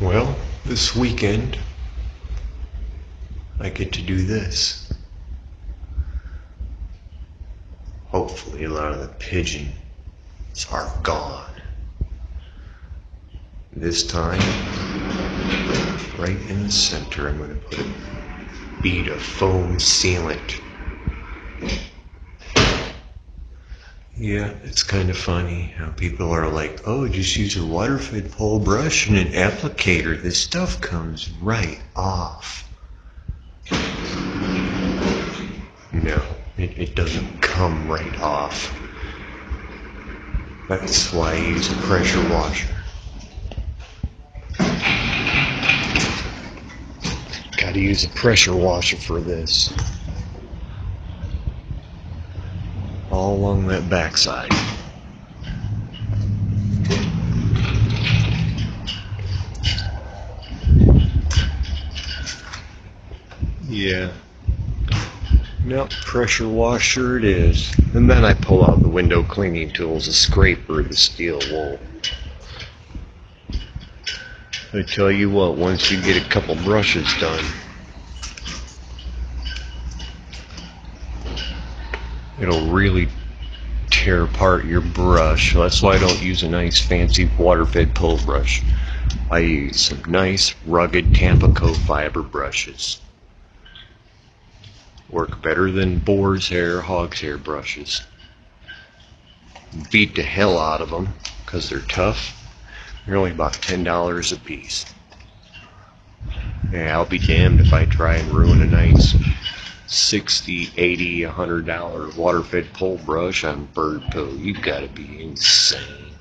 Well, this weekend I get to do this. Hopefully a lot of the pigeons are gone. This time, right in the center, I'm going to put a bead of foam sealant. Yeah, it's kind of funny how people are like, oh, just use a water-fed pole brush and an applicator. This stuff comes right off. No, it doesn't come right off. That's why I use a pressure washer. Gotta use a pressure washer for this. All along that backside. Yeah. Nope, pressure washer it is. And then I pull out the window cleaning tools, a scraper, the steel wool. I tell you what, once you get a couple brushes done, it'll really tear apart your brush. That's why I don't use a nice fancy water-fed pole brush. I use some nice rugged Tampico fiber brushes. Work better than boar's hair, hog's hair brushes. Beat the hell out of them because they're tough. They're only about $10 a piece. Yeah, I'll be damned if I try and ruin a nice $60, $80, $100 water-fed pole brush on bird poo. You gotta be insane.